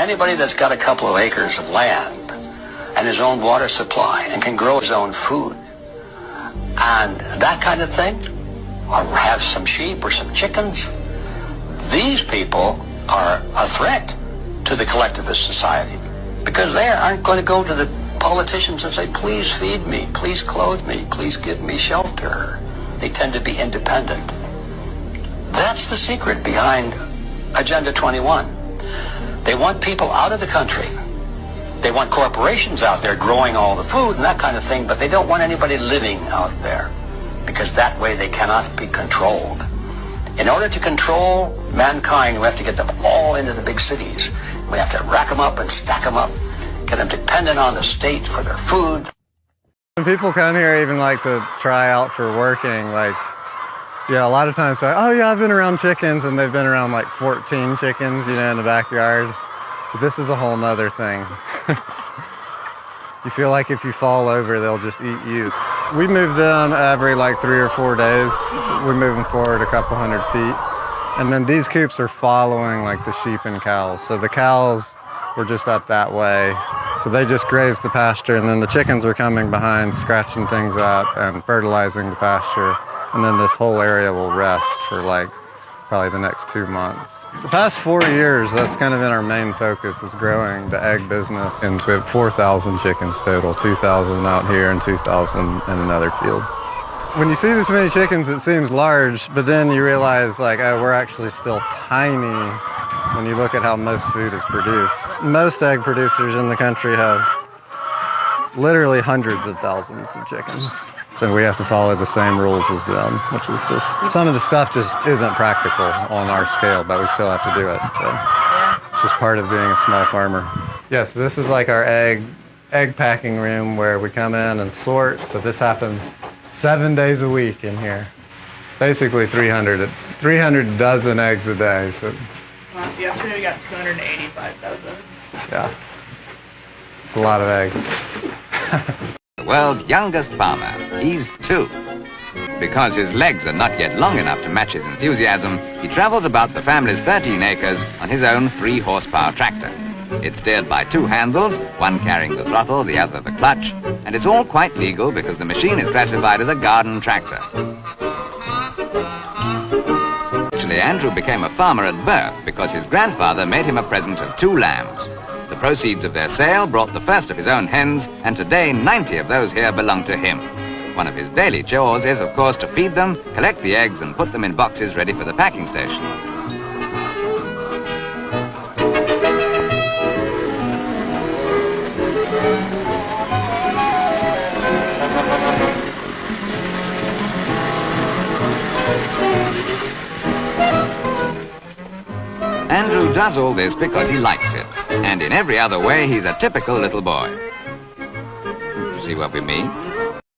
Anybody that's got a couple of acres of land and his own water supply and can grow his own food and that kind of thing, or have some sheep or some chickens, these people are a threat to the collectivist society, because they aren't going to go to the politicians and say, please feed me, please clothe me, please give me shelter. They tend to be independent. That's the secret behind Agenda 21. They want people out of the country. They want corporations out there growing all the food and that kind of thing, but they don't want anybody living out there, because that way they cannot be controlled. In order to control mankind, we have to get them all into the big cities. We have to rack them up and stack them up, get them dependent on the state for their food. When people come here even like to try out for working, like, yeah, a lot of times, like, oh yeah, I've been around chickens, and they've been around like 14 chickens, you know, in the backyard. But this is a whole nother thing. You feel like if you fall over, they'll just eat you. We move them every like 3 or 4 days. We move them forward a couple hundred feet. And then these coops are following like the sheep and cows. So the cows were just up that way. So they just graze the pasture, and then the chickens are coming behind, scratching things up and fertilizing the pasture. And then this whole area will rest for like probably the next 2 months. The past 4 years, that's kind of been our main focus, is growing the egg business. And we have 4,000 chickens total, 2,000 out here and 2,000 in another field. When you see this many chickens, it seems large, but then you realize like, oh, we're actually still tiny when you look at how most food is produced. Most egg producers in the country have literally hundreds of thousands of chickens. So we have to follow the same rules as them, which is just, some of the stuff just isn't practical on our scale, but we still have to do it. So it's just part of being a small farmer. Yes, this is like our egg packing room where we come in and sort. So this happens 7 days a week in here. Basically 300 dozen eggs a day. So. Well, yesterday we got 285 dozen. Yeah, it's a lot of eggs. The world's youngest farmer. He's 2. Because his legs are not yet long enough to match his enthusiasm, he travels about the family's 13 acres on his own 3-horsepower tractor. It's steered by 2 handles, one carrying the throttle, the other the clutch, and it's all quite legal because the machine is classified as a garden tractor. Actually, Andrew became a farmer at birth because his grandfather made him a present of 2 lambs. The proceeds of their sale brought the first of his own hens, and today 90 of those here belong to him. One of his daily chores is, of course, to feed them, collect the eggs, and put them in boxes ready for the packing station. Andrew does all this because he likes it, and in every other way, he's a typical little boy. You see what we mean?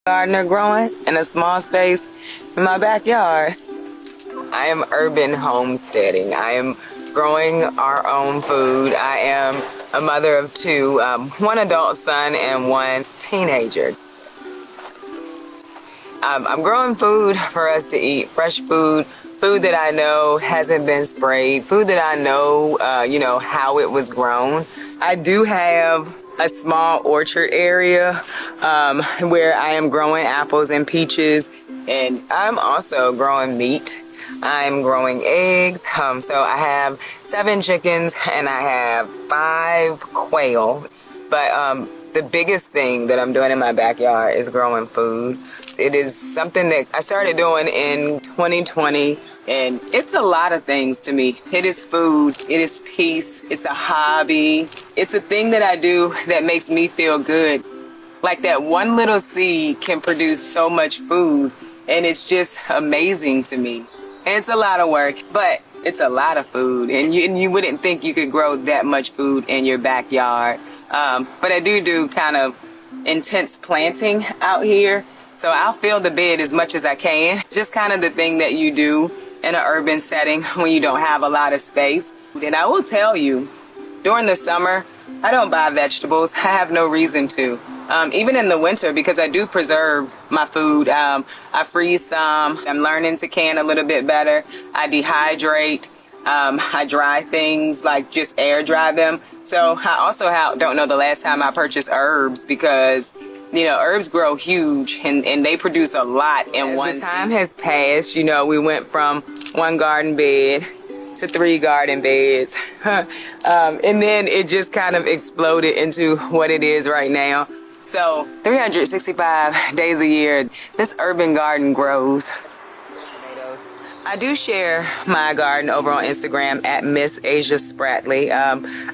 Gardener growing in a small space in my backyard. I am urban homesteading. I am growing our own food. I am a mother of 2, 1 adult son and 1 teenager. I'm growing food for us to eat, fresh food, food that I know hasn't been sprayed, food that I know, how it was grown. I do have a small orchard area where I am growing apples and peaches, and I'm also growing meat. I'm growing eggs, so I have 7 chickens and I have 5 quail. But the biggest thing that I'm doing in my backyard is growing food. It is something that I started doing in 2020, and it's a lot of things to me. It is food, it is peace, it's a hobby. It's a thing that I do that makes me feel good. Like that one little seed can produce so much food, and it's just amazing to me. And it's a lot of work, but it's a lot of food, and you wouldn't think you could grow that much food in your backyard. But I do kind of intense planting out here. So I'll fill the bed as much as I can. Just kind of the thing that you do in an urban setting when you don't have a lot of space. And I will tell you, during the summer, I don't buy vegetables. I have no reason to. Even in the winter, because I do preserve my food. I freeze some. I'm learning to can a little bit better. I dehydrate. I dry things, like just air dry them. So I also don't know the last time I purchased herbs, because herbs grow huge and they produce a lot in one season. As the time has passed, we went from 1 garden bed to 3 garden beds. And then it just kind of exploded into what it is right now. So 365 days a year, this urban garden grows. I do share my garden over on Instagram at Miss Asia Spratley.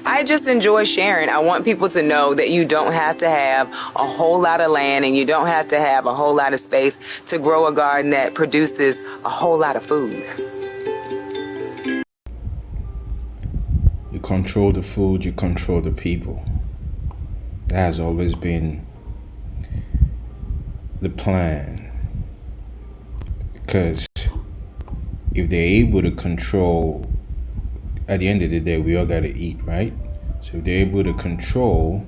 I just enjoy sharing. I want people to know that you don't have to have a whole lot of land and you don't have to have a whole lot of space to grow a garden that produces a whole lot of food. You control the food, you control the people. That has always been the plan. Because if they're able to control, at the end of the day, we all got to eat, right? So if they're able to control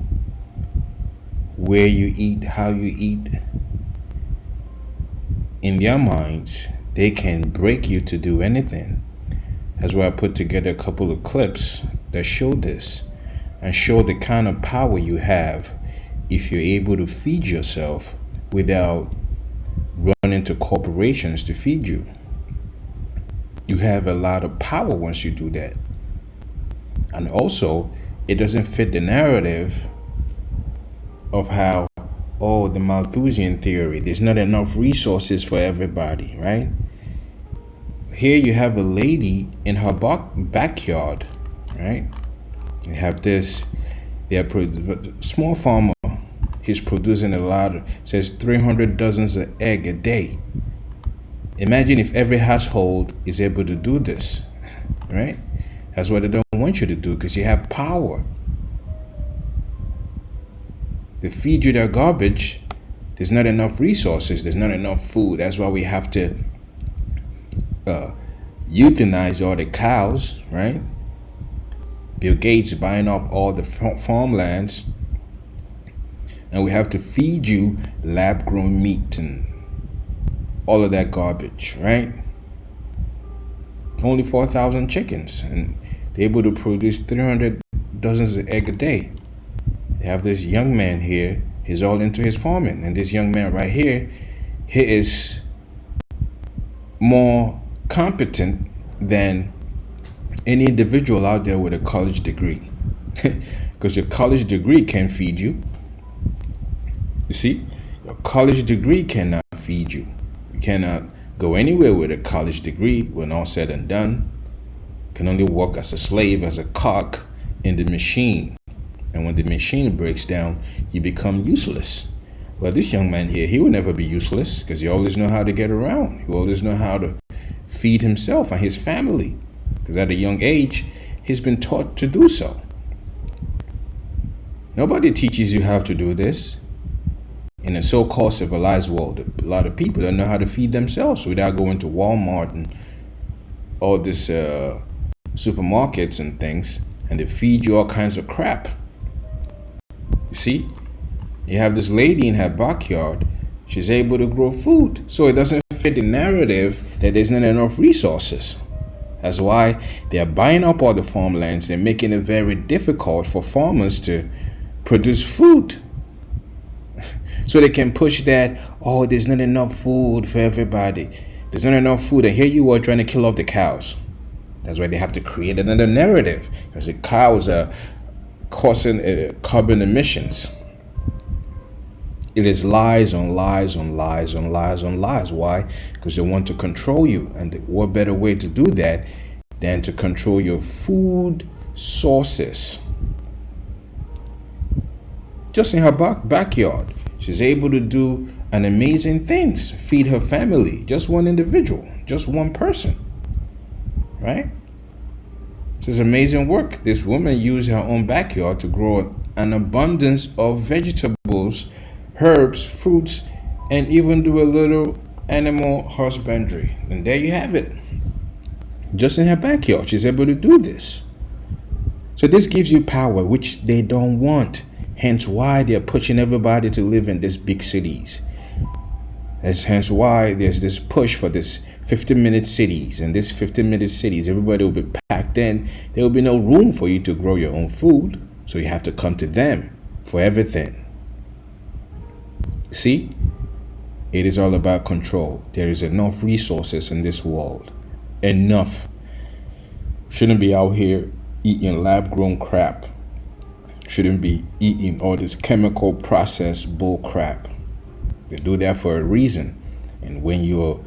where you eat, how you eat, in their minds, they can break you to do anything. That's why I put together a couple of clips that show this and show the kind of power you have if you're able to feed yourself without running to corporations to feed you. You have a lot of power once you do that. And also, it doesn't fit the narrative of how, the Malthusian theory, there's not enough resources for everybody, right? Here you have a lady in her backyard, right? You have this, small farmer, he's producing a lot, says 300 dozens of egg a day. Imagine if every household is able to do this, right? That's what they don't want you to do, because you have power. They feed you their garbage. There's not enough resources. There's not enough food. That's why we have to euthanize all the cows, right? Bill Gates buying up all the farmlands. And we have to feed you lab-grown meat and all of that garbage, right? Only 4,000 chickens, and they're able to produce 300 dozens of eggs a day. They have this young man here, he's all into his farming, and this young man right here, he is more competent than any individual out there with a college degree. Because your college degree can't feed you. You see, your college degree cannot feed you. You cannot go anywhere with a college degree when all said and done. You can only work as a slave, as a cog in the machine. And when the machine breaks down, you become useless. Well, this young man here, he will never be useless, because he always know how to get around. He always know how to feed himself and his family, because at a young age, he's been taught to do so. Nobody teaches you how to do this. In a so-called civilized world, a lot of people don't know how to feed themselves without going to Walmart and all this supermarkets and things, and they feed you all kinds of crap. You see, you have this lady in her backyard, she's able to grow food, so it doesn't fit the narrative that there's not enough resources. That's why they're buying up all the farmlands and making it very difficult for farmers to produce food. So they can push that, there's not enough food for everybody. There's not enough food, and here you are trying to kill off the cows. That's why they have to create another narrative, because the cows are causing carbon emissions. It is lies on lies on lies on lies on lies. Why? Because they want to control you. And what better way to do that than to control your food sources? Just in her backyard, she's able to do an amazing things. Feed her family, just one individual, just one person, right? This is amazing work. This woman used her own backyard to grow an abundance of vegetables, herbs, fruits, and even do a little animal husbandry. And there you have it. Just in her backyard, she's able to do this. So this gives you power, which they don't want. Hence why they're pushing everybody to live in these big cities. That's hence why there's this push for this 15-minute cities. And these 15-minute cities, everybody will be packed in. There will be no room for you to grow your own food. So you have to come to them for everything. See? It is all about control. There is enough resources in this world. Enough. Shouldn't be out here eating lab-grown crap. Shouldn't be eating all this chemical processed bull crap. They do that for a reason. And when you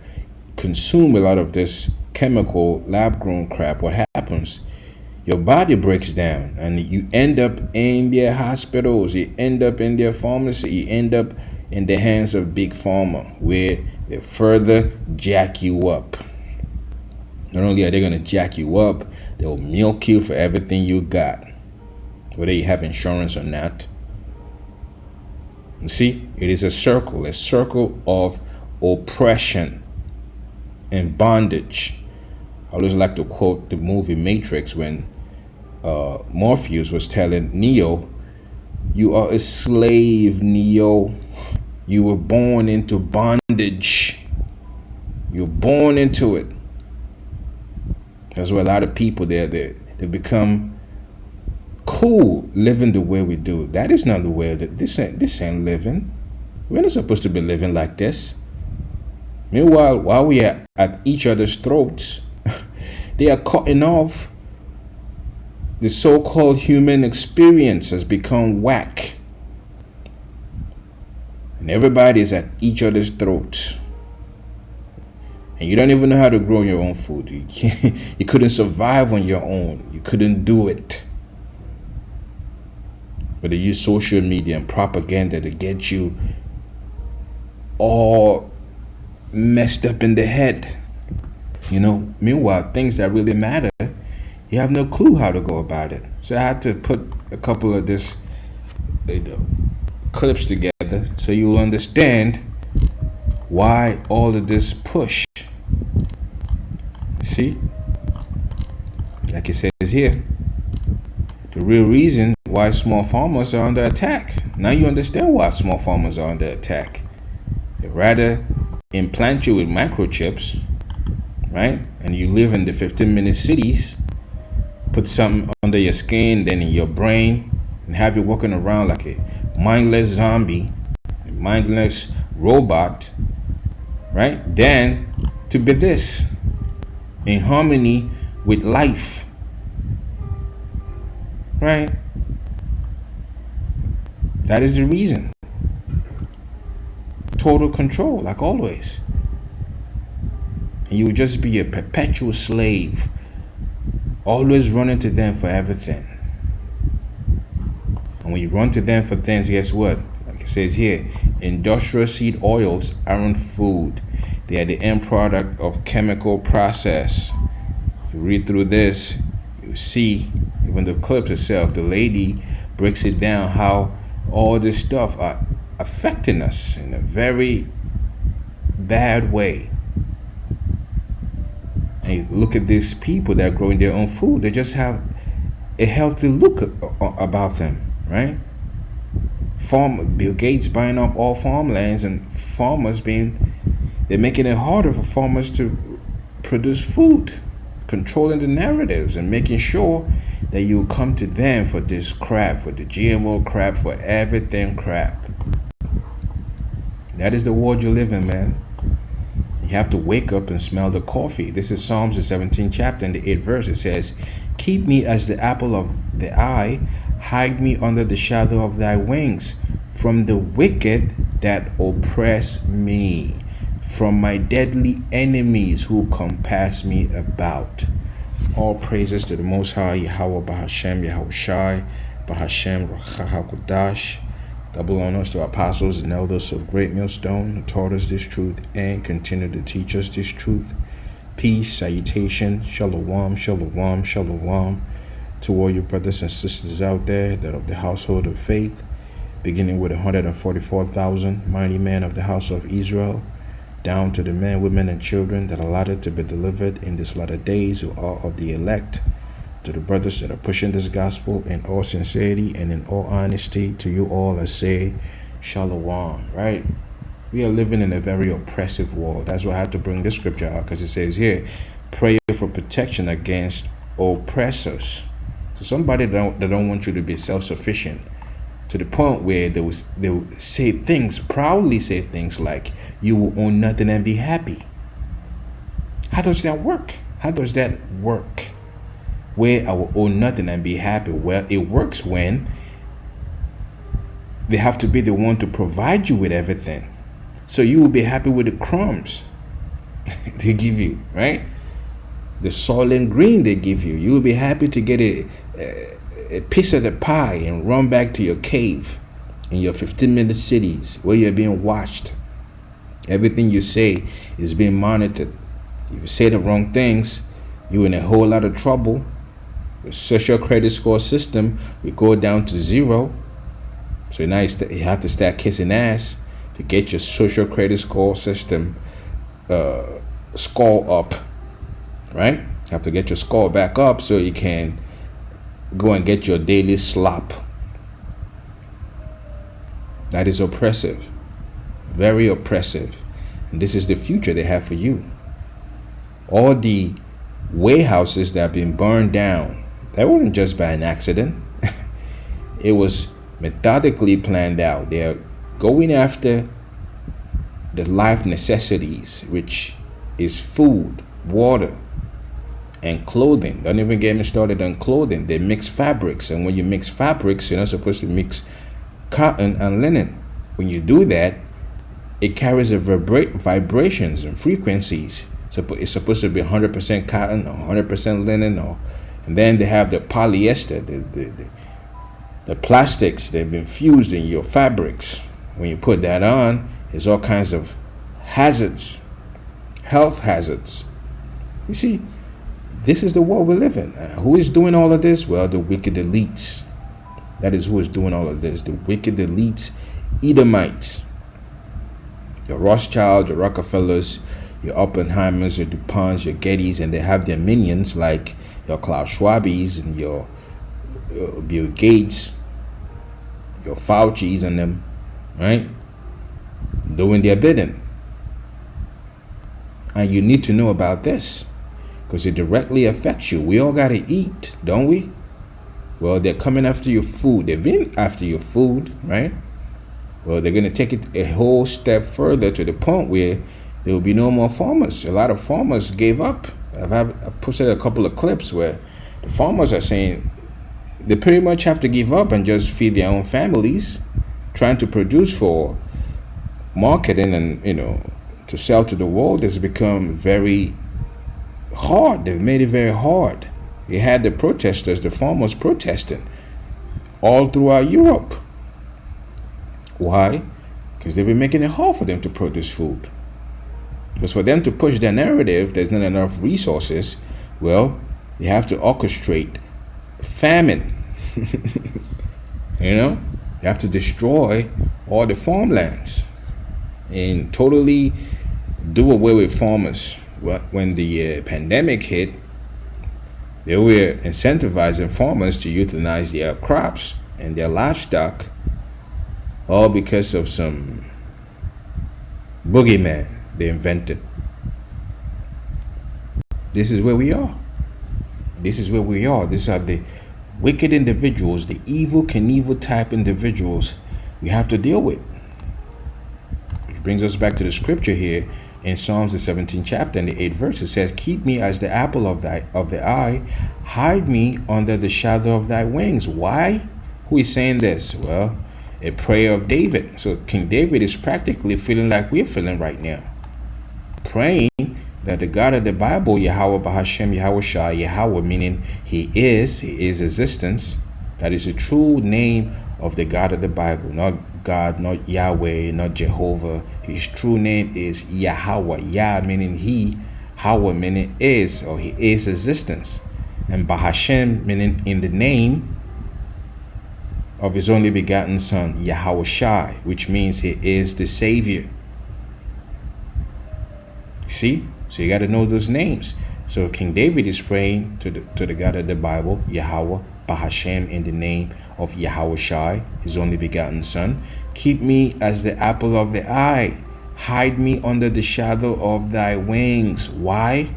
consume a lot of this chemical lab-grown crap, what happens? Your body breaks down and you end up in their hospitals, you end up in their pharmacy, you end up in the hands of big pharma, where they further jack you up. Not only are they going to jack you up, they'll milk you for everything you got, whether you have insurance or not. You see, it is a circle of oppression and bondage. I always like to quote the movie Matrix when Morpheus was telling Neo, "You are a slave, Neo. You were born into bondage. You're born into it." That's why a lot of people they become cool living the way we do. That is not the way. This ain't living. We're not supposed to be living like this. Meanwhile, while we are at each other's throats, they are cutting off. The so-called human experience has become whack. And everybody is at each other's throats. And you don't even know how to grow your own food. You couldn't survive on your own. You couldn't do it. But they use social media and propaganda to get you all messed up in the head. Meanwhile, things that really matter, you have no clue how to go about it. So I had to put a couple of this clips together so you'll understand why all of this push. See? Like it says here, the real reason why small farmers are under attack. Now you understand why small farmers are under attack. They rather implant you with microchips, right? And you live in the 15-minute cities, put something under your skin, then in your brain, and have you walking around like a mindless zombie, a mindless robot, right? Then to be this, in harmony with life, right? That is the reason. Total control, like always. And you would just be a perpetual slave, always running to them for everything. And when you run to them for things, guess what? Like it says here, industrial seed oils aren't food. They are the end product of chemical process. If you read through this, you see, even the clip itself, the lady breaks it down how all this stuff are affecting us in a very bad way. And you look at these people that are growing their own food, they just have a healthy look about them, right? Bill Gates buying up all farmlands, and farmers they're making it harder for farmers to produce food, controlling the narratives and making sure that you come to them for this crap, for the GMO crap, for everything crap. That is the world you live in, man. You have to wake up and smell the coffee. This is Psalms, the 17th chapter and the 8th verse. It says, "Keep me as the apple of the eye, hide me under the shadow of thy wings, from the wicked that oppress me, from my deadly enemies who compass me about." All praises to the Most High, Yahweh Bahashem, Yahweh Shai, Bahashem, Rachahakodash. Double honors to our apostles and elders of Great Millstone who taught us this truth and continue to teach us this truth. Peace, salutation, shalom, shalom, shalom to all your brothers and sisters out there that of the household of faith, beginning with 144,000 mighty men of the house of Israel, down to the men, women, and children that are allotted to be delivered in these latter days who are of the elect, to the brothers that are pushing this gospel in all sincerity and in all honesty. To you all, I say shalom, right? We are living in a very oppressive world. That's why I had to bring this scripture out, because it says here, pray for protection against oppressors. So somebody that don't want you to be self-sufficient, to the point where they will say things, proudly say things like, you will own nothing and be happy. How does that work? How does that work? Where I will own nothing and be happy? Well, it works when they have to be the one to provide you with everything. So you will be happy with the crumbs they give you, right? The soil and green they give you. You will be happy to get a piece of the pie and run back to your cave in your 15-minute cities where you're being watched. Everything you say is being monitored. If you say the wrong things, you're in a whole lot of trouble. The social credit score system will go down to 0. So now you have to start kissing ass to get your social credit score system score up, right? You have to get your score back up so you can go and get your daily slop. That is oppressive, very oppressive. And this is the future they have for you. All the warehouses that have been burned down, that wasn't just by an accident. It was methodically planned out. They're going after the life necessities, which is food, water, and clothing. Don't even get me started on clothing. They mix fabrics, and when you mix fabrics, you're not supposed to mix cotton and linen. When you do that, it carries a vibrations and frequencies. So it's supposed to be 100% cotton or 100% linen, and then they have the polyester, the plastics they've infused in your fabrics. When you put that on, there's all kinds of hazards, health hazards. You see, this is the world we live in. Who is doing all of this? Well, the wicked elites. That is who is doing all of this. The wicked elites, Edomites. Your Rothschilds, your Rockefellers, your Oppenheimers, your DuPonts, your Gettys, and they have their minions like your Klaus Schwabs and your Bill Gates, your Faucis and them, right? Doing their bidding. And you need to know about this because it directly affects you. We all got to eat, don't we? Well, they're coming after your food. They've been after your food, right? Well, they're going to take it a whole step further to the point where there will be no more farmers. A lot of farmers gave up. I've posted a couple of clips where the farmers are saying they pretty much have to give up and just feed their own families, trying to produce for marketing and, to sell to the world has become very hard. They've made it very hard. You had the protesters, the farmers protesting all throughout Europe. Why? Because they've been making it hard for them to produce food. Because for them to push their narrative, there's not enough resources. Well, you have to orchestrate famine. You have to destroy all the farmlands and totally do away with farmers. When the pandemic hit, they were incentivizing farmers to euthanize their crops and their livestock, all because of some boogeyman they invented. This is where we are. This is where we are. These are the wicked individuals, the evil Knievel type individuals we have to deal with. Which brings us back to the scripture here in Psalms the 17th chapter and the 8th verse. It says, keep me as the apple of the eye, hide me under the shadow of thy wings. Why? Who is saying this? Well, a prayer of David. So King David is practically feeling like we're feeling right now, praying that the God of the Bible, Yahweh Bahashem, Yahweh Shai, Yahweh, meaning he is existence. That is the true name of the God of the Bible, not God, not Yahweh, not Jehovah. His true name is Yahweh. Yah meaning he, Hawa meaning is, or he is existence, and Bahashem meaning in the name of his only begotten son, Yahweh Shai, which means he is the Savior. See? So you got to know those names. So King David is praying to the God of the Bible, Yahweh, Bahashem, in the name of Yahweh Shai, his only begotten son. Keep me as the apple of the eye. Hide me under the shadow of thy wings. Why?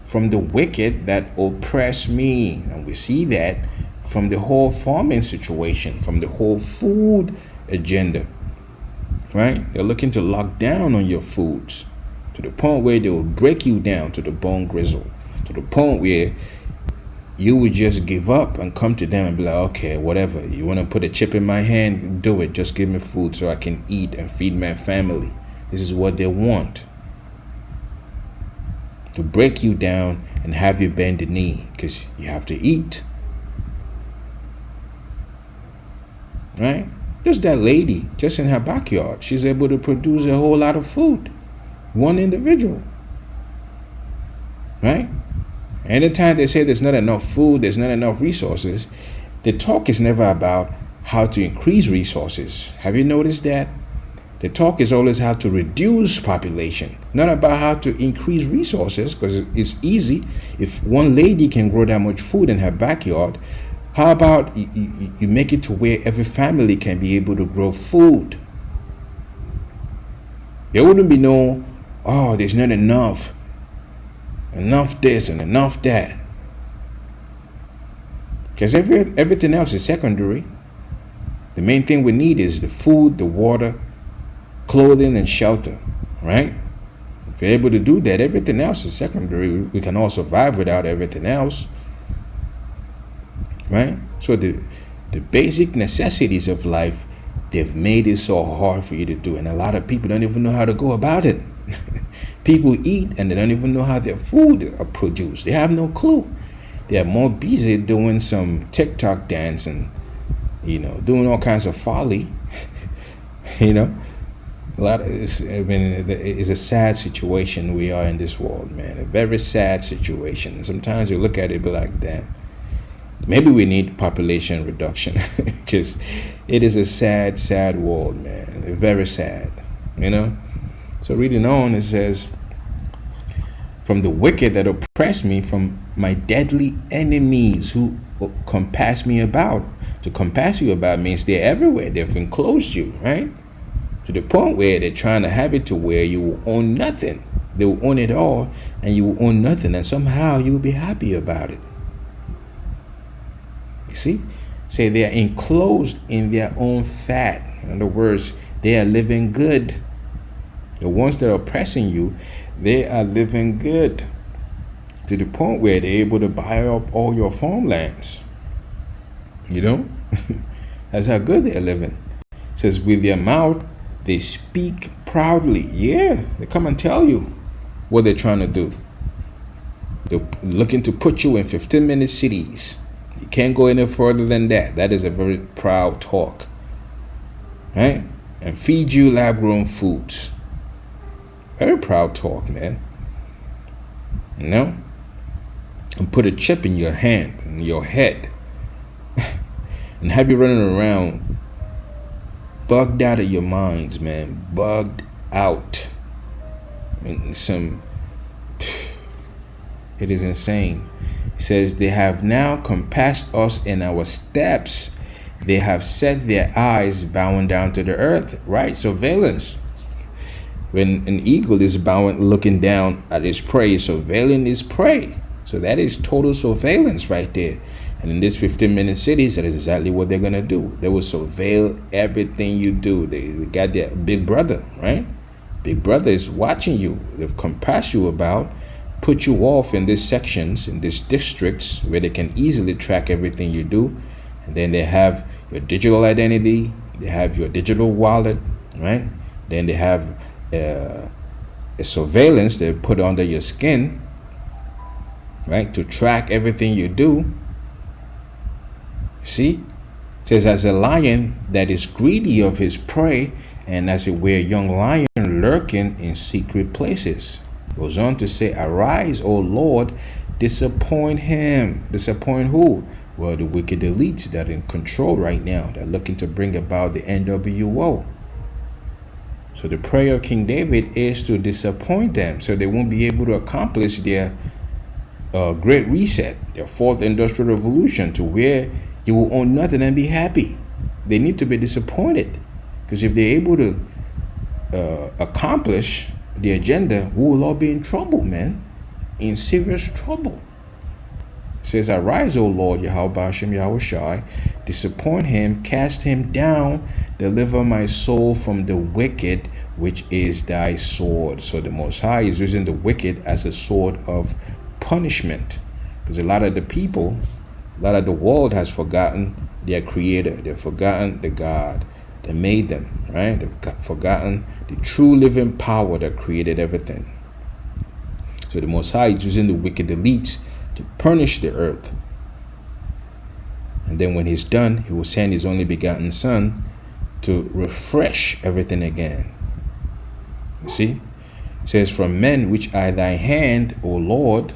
From the wicked that oppress me. And we see that from the whole farming situation, from the whole food agenda, right? They're looking to lock down on your foods to the point where they will break you down to the bone gristle, to the point where you would just give up and come to them and be like, okay, whatever. You want to put a chip in my hand? Do it. Just give me food so I can eat and feed my family. This is what they want. To break you down and have you bend the knee because you have to eat. Right? Just that lady, just in her backyard, she's able to produce a whole lot of food. One individual. Right? Anytime they say there's not enough food, there's not enough resources, the talk is never about how to increase resources. Have you noticed that? The talk is always how to reduce population, not about how to increase resources, because it's easy. If one lady can grow that much food in her backyard, how about you make it to where every family can be able to grow food? There wouldn't be no, oh, there's not enough this and enough that. Because everything else is secondary. The main thing we need is the food, the water, clothing, and shelter, right? If you're able to do that, everything else is secondary. We can all survive without everything else, right? So the basic necessities of life, they've made it so hard for you to do. And a lot of people don't even know how to go about it. People eat and they don't even know how their food are produced. They have no clue. They are more busy doing some TikTok dance and, doing all kinds of folly. It's a sad situation we are in this world, man. A very sad situation. Sometimes you look at it and be like, damn, maybe we need population reduction because it is a sad, sad world, man. Very sad, So reading on, it says, from the wicked that oppress me, from my deadly enemies who compass me about. To compass you about means they're everywhere. They've enclosed you, right? To the point where they're trying to have it to where you will own nothing. They will own it all and you will own nothing. And somehow you will be happy about it. You see? Say they are enclosed in their own fat. In other words, they are living good. The ones that are oppressing you, they are living good to the point where they're able to buy up all your farmlands. That's how good they're living. It says, with their mouth, they speak proudly. Yeah, they come and tell you what they're trying to do. They're looking to put you in 15-minute cities. You can't go any further than that. That is a very proud talk. Right? And feed you lab-grown foods. Very proud talk, man. And put a chip in your hand, in your head, and have you running around bugged out of your minds, man. Bugged out. It is insane. It says, they have now compassed us in our steps. They have set their eyes bowing down to the earth. Right? Surveillance. When an eagle is bowing, looking down at his prey, surveilling his prey. So that is total surveillance right there. And in this 15-minute cities, that is exactly what they're going to do. They will surveil everything you do. They got their big brother, right? Big brother is watching you. They've compassed you about, put you off in these sections, in these districts where they can easily track everything you do. And then they have your digital identity. They have your digital wallet, right? Then they have a surveillance they put under your skin, right, to track everything you do. See, it says, as a lion that is greedy of his prey, and as a young lion lurking in secret places. Goes on to say, arise, O Lord, disappoint him. Disappoint who? Well, the wicked elites that are in control right now. They're looking to bring about the NWO. So the prayer of King David is to disappoint them so they won't be able to accomplish their great reset, their fourth industrial revolution, to where you will own nothing and be happy. They need to be disappointed, because if they're able to accomplish the agenda, we will all be in trouble, man. In serious trouble. It says, arise, O Lord, Yahweh Hashem, Yahweh Shai, disappoint him, cast him down, deliver my soul from the wicked, which is thy sword. So the Most High is using the wicked as a sword of punishment. Because a lot of the people, a lot of the world has forgotten their creator. They've forgotten the God that made them, right? They've forgotten the true living power that created everything. So the Most High is using the wicked elites to punish the earth. And then when he's done, he will send his only begotten Son to refresh everything again. You see? It says, from men which are thy hand, O Lord,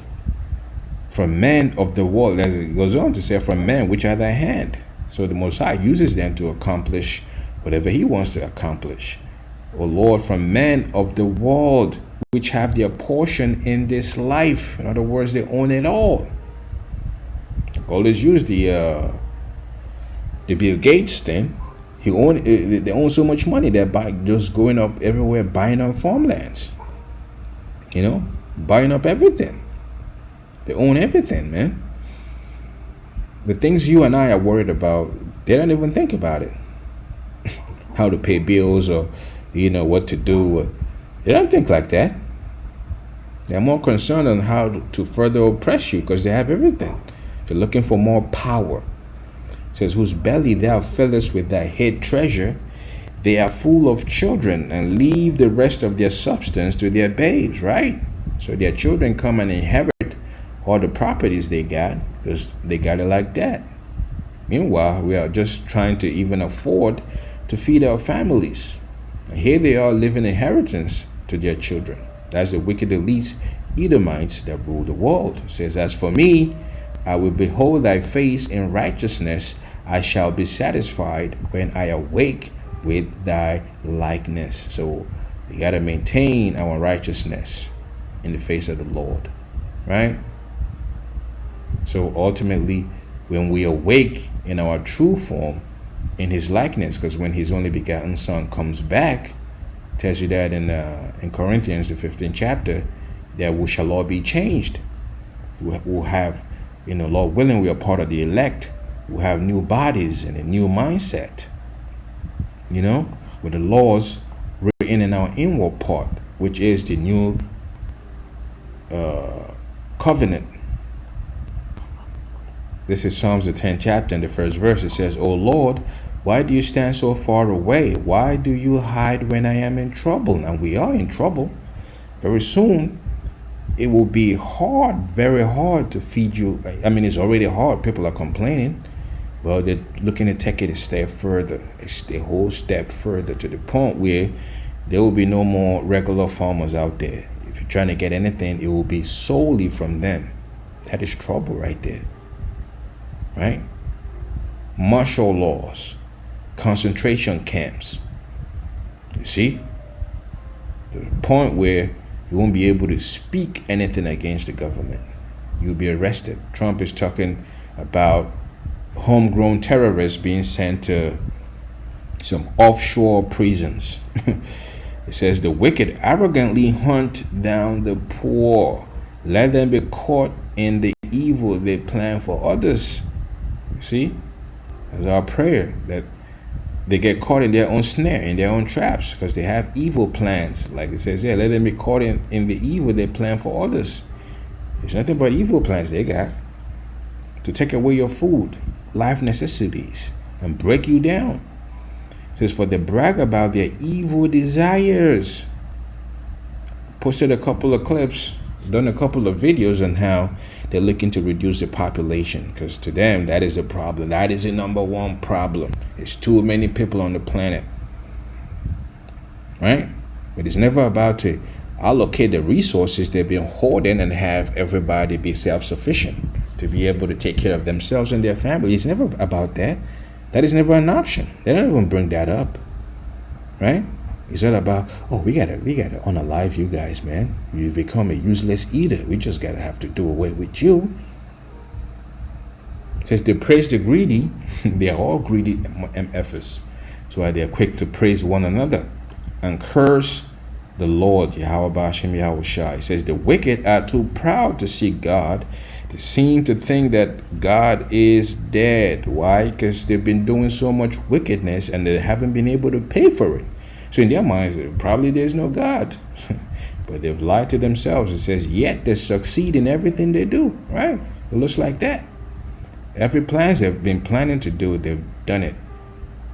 from men of the world. As it goes on to say, from men which are thy hand. So the Most High uses them to accomplish whatever he wants to accomplish. O Lord, from men of the world, which have their portion in this life. In other words, they own it all. Always use the Bill Gates thing. They own so much money they're just going up everywhere, buying up farmlands. You know, buying up everything. They own everything, man. The things you and I are worried about, they don't even think about it. How to pay bills or, what to do. They don't think like that. They're more concerned on how to further oppress you because they have everything. They're looking for more power. It says, whose belly thou fillest with thy hid treasure, they are full of children and leave the rest of their substance to their babes, right? So their children come and inherit all the properties they got because they got it like that. Meanwhile, we are just trying to even afford to feed our families. And here they are living inheritance to their children. That's the wicked elites, Edomites that rule the world. It says, as for me, I will behold thy face in righteousness. I shall be satisfied when I awake with thy likeness. So we got to maintain our righteousness in the face of the Lord, right? So ultimately, when we awake in our true form, in his likeness, because when his only begotten Son comes back, tells you that in Corinthians, the 15th chapter, that we shall all be changed. We'll have, Lord willing, we are part of the elect. We'll have new bodies and a new mindset, with the laws written in our inward part, which is the new covenant. This is Psalms, the 10th chapter, and the first verse. It says, O Lord, why do you stand so far away? Why do you hide when I am in trouble? And we are in trouble. Very soon, it will be hard, very hard to feed you. I mean, it's already hard. People are complaining. Well, they're looking to take it a step further, a whole step further, to the point where there will be no more regular farmers out there. If you're trying to get anything, it will be solely from them. That is trouble right there. Right? Martial laws, concentration camps. You see? To the point where you won't be able to speak anything against the government. You'll be arrested. Trump is talking about homegrown terrorists being sent to some offshore prisons. It says, the wicked arrogantly hunt down the poor. Let them be caught in the evil they plan for others. See, that's our prayer, that they get caught in their own snare, in their own traps, because they have evil plans. Like it says here, let them be caught in the evil they plan for others. There's nothing but evil plans they got to take away your food, life necessities, and break you down. It says, for they brag about their evil desires. Posted a couple of clips, done a couple of videos on how they're looking to reduce the population, because to them that is a problem. That is the number one problem. There's too many people on the planet, right? But it's never about to allocate the resources they've been hoarding and have everybody be self-sufficient to be able to take care of themselves and their family. It's never about that. That is never an option. They don't even bring that up, right? It's all about, we gotta unalive you guys, man. You become a useless eater. We just gotta have to do away with you. It says they praise the greedy. They are all greedy MFers. So they're quick to praise one another. and curse the Lord, Yahweh Bashem Yahweh Shai. It says the wicked are too proud to seek God. They seem to think that God is dead. Why? Because they've been doing so much wickedness and they haven't been able to pay for it. So in their minds, probably there's no God. But they've lied to themselves. It says, yet they succeed in everything they do, right? It looks like that. Every plan they've been planning to do, they've done it.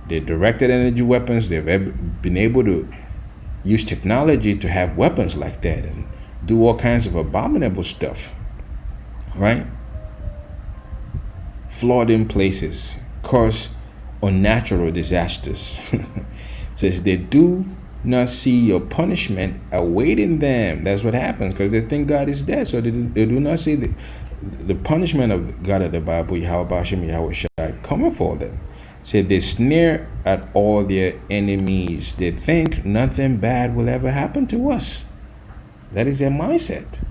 They directed energy weapons. They've been able to use technology to have weapons like that and do all kinds of abominable stuff, right? Flooding places, cause unnatural disasters. It says they do not see your punishment awaiting them. That's what happens because they think God is dead. So they do not see the punishment of God of the Bible, Yahweh Bashem Yahweh Shai, coming for them. So they sneer at all their enemies. They think nothing bad will ever happen to us. That is their mindset.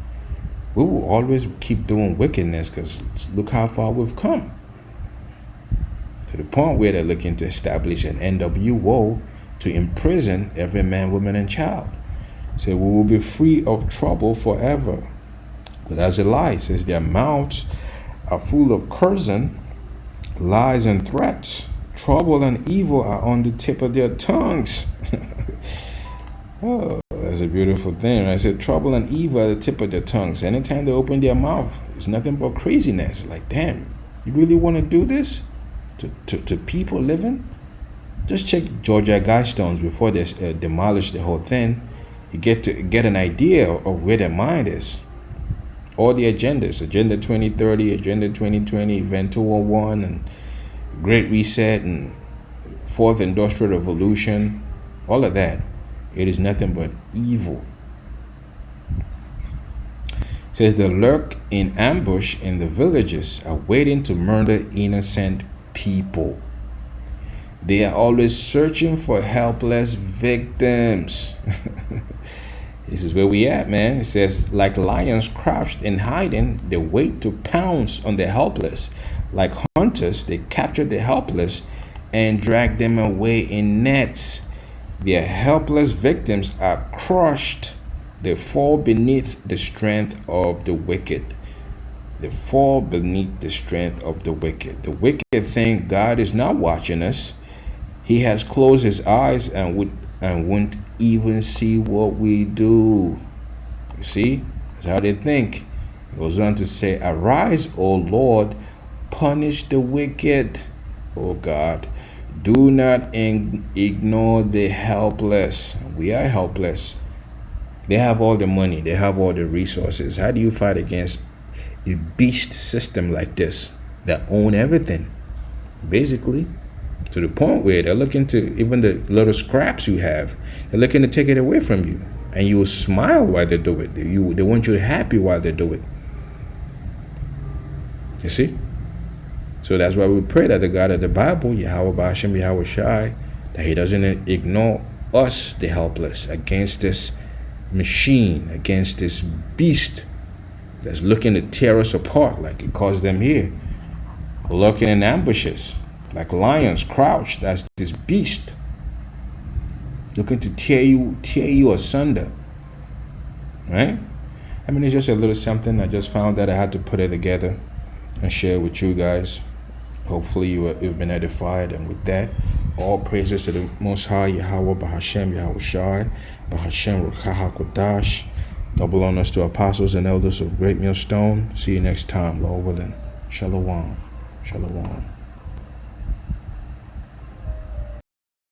We will always keep doing wickedness because look how far we've come. To the point where they're looking to establish an NWO to imprison every man, woman, and child. So we will be free of trouble forever. But that's a lie. It says their mouths are full of cursing, lies, and threats. Trouble and evil are on the tip of their tongues. Oh, that's a beautiful thing. I said trouble and evil at the tip of their tongues. Anytime they open their mouth, it's nothing but craziness. Like, damn, you really want to do this to people living? Just check Georgia Guidestones before they demolish the whole thing. You get an idea of where their mind is. All the agendas, Agenda 2030, Agenda 2020, Event 201, and Great Reset, and Fourth Industrial Revolution, all of that. It is nothing but evil. It says they lurk in ambush in the villages, are waiting to murder innocent people. They are always searching for helpless victims. This is where we at, man. It says, like lions crouched in hiding, they wait to pounce on the helpless. Like hunters, they capture the helpless and drag them away in nets. Their helpless victims are crushed. They fall beneath the strength of the wicked. They fall beneath the strength of the wicked. The wicked think God is not watching us. He has closed his eyes and won't even see what we do. You see? That's how they think. It goes on to say, arise, O Lord, punish the wicked, O God. Do not ignore the helpless. We are helpless. They have all the money. They have all the resources. How do you fight against a beast system like this that own everything? Basically, to the point where they're looking to, even the little scraps you have, they're looking to take it away from you. And you will smile while they do it. They want you happy while they do it. You see? So that's why we pray that the God of the Bible, Yahweh Bashem Yahweh Shai, that he doesn't ignore us, the helpless, against this machine, against this beast that's looking to tear us apart like it caused them here. Lurking in ambushes, like lions crouched. That's this beast looking to tear you asunder. Right? I mean, it's just a little something. I just found that I had to put it together and share with you guys. Hopefully you've been edified. And with that, all praises to the Most High, Yahweh Bahashem Yahweh Shai, Bahashem Ruach HaKodash. Double honors to apostles and elders of Great Millstone. See you next time, Lord willing. Shalom. Shalom.